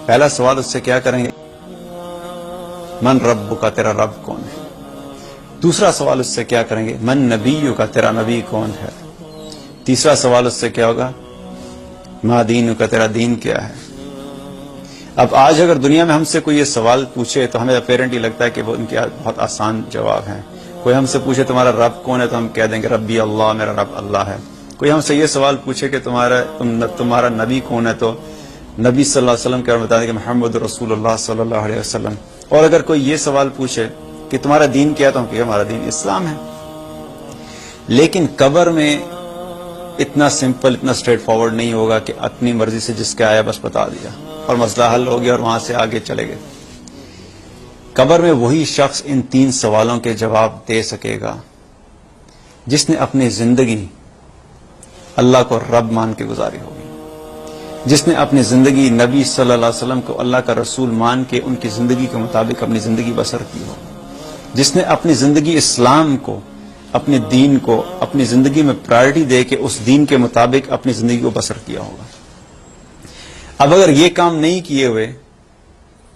پہلا سوال اس سے کیا کریں گے؟ من رب کا، تیرا رب کون ہے؟ دوسرا سوال اس سے کیا کریں گے؟ من نبی کا، تیرا نبی کون ہے؟ تیسرا سوال اس سے کیا ہوگا؟ ما دین کا، تیرا دین کیا ہے؟ اب آج اگر دنیا میں ہم سے کوئی یہ سوال پوچھے تو ہمیں اپیرنٹلی لگتا ہے کہ وہ ان کے بہت آسان جواب ہیں۔ کوئی ہم سے پوچھے تمہارا رب کون ہے تو ہم کہہ دیں گے ربی اللہ، میرا رب اللہ ہے۔ کوئی ہم سے یہ سوال پوچھے کہ تمہارا نبی کون ہے تو نبی صلی اللہ علیہ وسلم کے بتا دیں کہ محمد رسول اللہ صلی اللہ علیہ وسلم۔ اور اگر کوئی یہ سوال پوچھے کہ تمہارا دین کیا ہے تو ہم کہیں ہمارا دین اسلام ہے۔ لیکن قبر میں اتنا سمپل، اتنا اسٹریٹ فارورڈ نہیں ہوگا کہ اپنی مرضی سے جس کے آیا بس بتا دیا اور مسئلہ حل ہو گیا اور وہاں سے آگے چلے گئے۔ قبر میں وہی شخص ان 3 سوالوں کے جواب دے سکے گا جس نے اپنی زندگی اللہ کو رب مان کے گزاری ہوگی، جس نے اپنی زندگی نبی صلی اللہ علیہ وسلم کو اللہ کا رسول مان کے ان کی زندگی کے مطابق اپنی زندگی بسر کی ہو، جس نے اپنی زندگی اسلام کو، اپنے دین کو اپنی زندگی میں پرائرٹی دے کے اس دین کے مطابق اپنی زندگی کو بسر کیا ہوگا۔ اب اگر یہ کام نہیں کیے ہوئے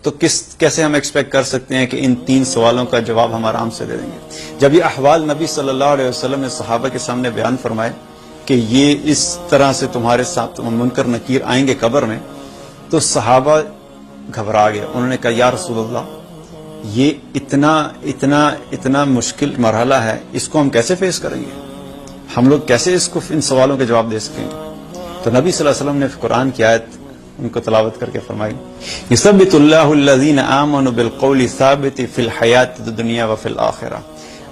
تو کیسے ہم ایکسپیکٹ کر سکتے ہیں کہ ان 3 سوالوں کا جواب ہم آرام سے دے دیں گے؟ جب یہ احوال نبی صلی اللہ علیہ وسلم نے صحابہ کے سامنے بیان فرمائے کہ یہ اس طرح سے تمہارے ساتھ منکر نکیر آئیں گے قبر میں، تو صحابہ گھبرا گئے۔ انہوں نے کہا یا رسول اللہ، یہ اتنا مشکل مرحلہ ہے، اس کو ہم کیسے فیس کریں گے؟ ہم لوگ کیسے اس کو ان سوالوں کے جواب دے سکیں گے؟ تو نبی صلی اللہ علیہ وسلم نے قرآن کی آیت ان کو تلاوت کر کے فرمائی، یثبت اللہ الذین آمنوا بالقول الثابت فی الحیات الدنیا وفی الآخرہ۔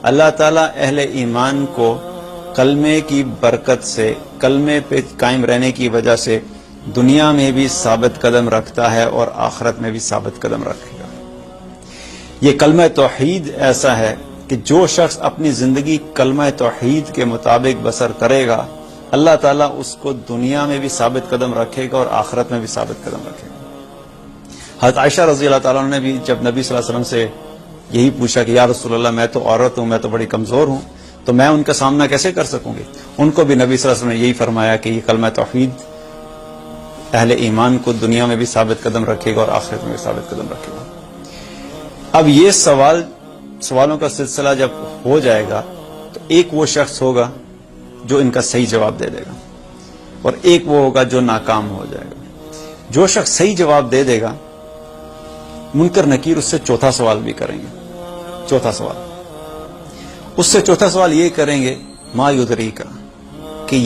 اللہ تعالیٰ اہل ایمان کو کلمے کی برکت سے، کلمے پہ قائم رہنے کی وجہ سے دنیا میں بھی ثابت قدم رکھتا ہے اور آخرت میں بھی ثابت قدم رکھے گا۔ یہ کلمہ توحید ایسا ہے کہ جو شخص اپنی زندگی کلمہ توحید کے مطابق بسر کرے گا، اللہ تعالیٰ اس کو دنیا میں بھی ثابت قدم رکھے گا اور آخرت میں بھی ثابت قدم رکھے گا۔ حضرت عائشہ رضی اللہ تعالیٰ نے بھی جب نبی صلی اللہ علیہ وسلم سے یہی پوچھا کہ یا رسول اللہ، میں تو عورت ہوں، میں تو بڑی کمزور ہوں، تو میں ان کا سامنا کیسے کر سکوں گی؟ ان کو بھی نبی صلی اللہ علیہ وسلم نے یہی فرمایا کہ یہ کلمہ توحید اہل ایمان کو دنیا میں بھی ثابت قدم رکھے گا اور آخرت میں بھی ثابت قدم رکھے گا۔ اب یہ سوالوں کا سلسلہ جب ہو جائے گا تو ایک وہ شخص ہوگا جو ان کا صحیح جواب دے دے گا اور ایک وہ ہوگا جو ناکام ہو جائے گا۔ جو شخص صحیح جواب دے دے گا، منکر نکیر اس سے چوتھا سوال بھی کریں گے۔ چوتھا سوال یہ کریں گے، ما یدریکا، کہ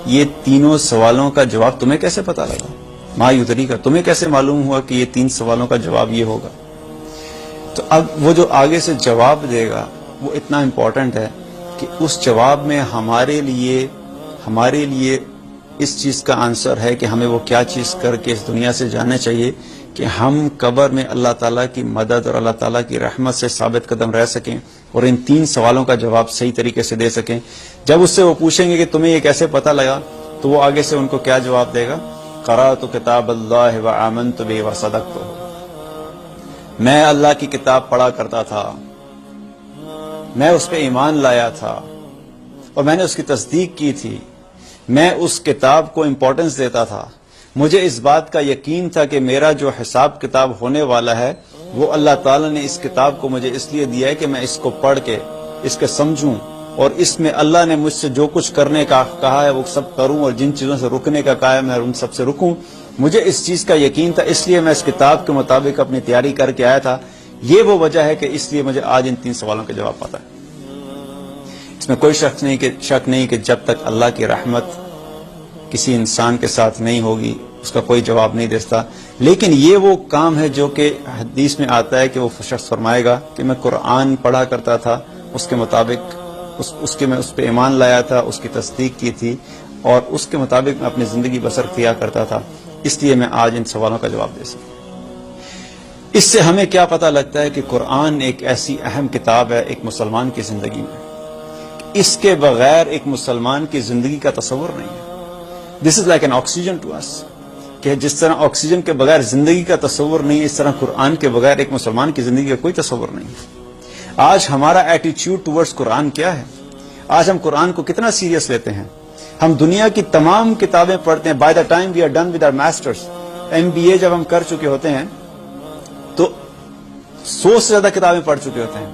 یہ تینوں سوالوں کا جواب تمہیں کیسے پتا لگا؟ ما یدریکا، تمہیں کیسے معلوم ہوا کہ یہ 3 سوالوں کا جواب یہ ہوگا؟ تو اب وہ جو آگے سے جواب دے گا وہ اتنا امپورٹنٹ ہے کہ اس جواب میں ہمارے لیے اس چیز کا آنسر ہے کہ ہمیں وہ کیا چیز کر کے اس دنیا سے جانا چاہیے کہ ہم قبر میں اللہ تعالیٰ کی مدد اور اللہ تعالیٰ کی رحمت سے ثابت قدم رہ سکیں اور ان 3 سوالوں کا جواب صحیح طریقے سے دے سکیں۔ جب اس سے وہ پوچھیں گے کہ تمہیں یہ کیسے پتہ لگا، تو وہ آگے سے ان کو کیا جواب دے گا؟ قرأت کتاب اللہ وآمنت بہ وصدقت، میں اللہ کی کتاب پڑھا کرتا تھا، میں اس پہ ایمان لایا تھا اور میں نے اس کی تصدیق کی تھی، میں اس کتاب کو امپورٹنس دیتا تھا، مجھے اس بات کا یقین تھا کہ میرا جو حساب کتاب ہونے والا ہے وہ اللہ تعالیٰ نے اس کتاب کو مجھے اس لیے دیا ہے کہ میں اس کو پڑھ کے اس کے سمجھوں اور اس میں اللہ نے مجھ سے جو کچھ کرنے کا کہا ہے وہ سب کروں اور جن چیزوں سے رکنے کا کہا ہے میں ان سب سے رکوں۔ مجھے اس چیز کا یقین تھا، اس لیے میں اس کتاب کے مطابق اپنی تیاری کر کے آیا تھا۔ یہ وہ وجہ ہے کہ اس لیے مجھے آج ان 3 سوالوں کا جواب پتا ہے۔ اس میں کوئی شک نہیں کہ جب تک اللہ کی رحمت کسی انسان کے ساتھ نہیں ہوگی اس کا کوئی جواب نہیں دیتا۔ لیکن یہ وہ کام ہے جو کہ حدیث میں آتا ہے کہ وہ شخص فرمائے گا کہ میں قرآن پڑھا کرتا تھا، اس کے مطابق میں اس پہ ایمان لایا تھا، اس کی تصدیق کی تھی اور اس کے مطابق میں اپنی زندگی بسر کیا کرتا تھا، اس لیے میں آج ان سوالوں کا جواب دے سکتا۔ اس سے ہمیں کیا پتہ لگتا ہے کہ قرآن ایک ایسی اہم کتاب ہے ایک مسلمان کی زندگی میں، اس کے بغیر ایک مسلمان کی زندگی کا تصور نہیں ہے۔ This is like an oxygen to us, کہ جس طرح آکسیجن کے بغیر زندگی کا تصور نہیں ہے، اس طرح قرآن کے بغیر ایک مسلمان کی زندگی کا کوئی تصور نہیں ہے۔ آج ہمارا ایٹیٹیوڈ ٹورڈز قرآن کیا ہے؟ آج ہم قرآن کو کتنا سیریس لیتے ہیں؟ ہم دنیا کی تمام کتابیں پڑھتے ہیں، by the time we are done with our masters MBA جب ہم کر چکے ہوتے ہیں تو 100 سے زیادہ کتابیں پڑھ چکے ہوتے ہیں,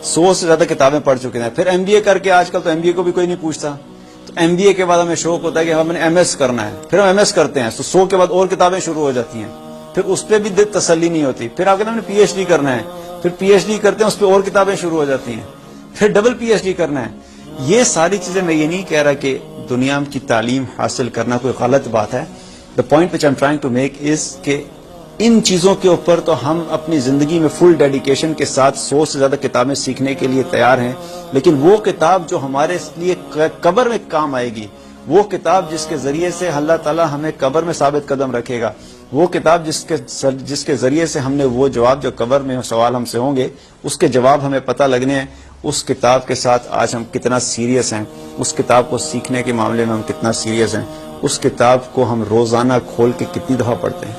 100 سے زیادہ کتابیں پڑھ چکے ہیں. پھر MBA کر کے, آج کل تو MBA کو بھی کوئی نہیں پوچھتا, تو MBA کے بعد ہمیں شوق ہوتا ہے کہ ہم نے MS کرنا ہے. پھر ہم MS کرتے ہیں تو 100 کے بعد اور کتابیں شروع ہو جاتی ہیں, پھر اس پہ بھی تسلی نہیں ہوتی. پھر آپ کہتے ہیں ہم نے PhD کرنا ہے, پھر PhD کرتے ہیں, اس پہ اور کتابیں شروع ہو جاتی ہیں, پھر ڈبل PhD کرنا ہے. یہ ساری چیزیں, میں یہ نہیں کہہ رہا کہ دنیا کی تعلیم حاصل کرنا کوئی غلط بات ہے. The point which I am trying to make is کہ ان چیزوں کے اوپر تو ہم اپنی زندگی میں فل ڈیڈیکیشن کے ساتھ 100 سے زیادہ کتابیں سیکھنے کے لیے تیار ہیں, لیکن وہ کتاب جو ہمارے لیے قبر میں کام آئے گی, وہ کتاب جس کے ذریعے سے اللہ تعالیٰ ہمیں قبر میں ثابت قدم رکھے گا, وہ کتاب جس کے ذریعے سے ہم نے وہ جواب جو قبر میں سوال ہم سے ہوں گے اس کے جواب ہمیں پتہ لگنے ہیں, اس کتاب کے ساتھ آج ہم کتنا سیریس ہیں, اس کتاب کو سیکھنے کے معاملے میں ہم کتنا سیریس ہیں, اس کتاب کو ہم روزانہ کھول کے کتنی دفعہ پڑھتے ہیں.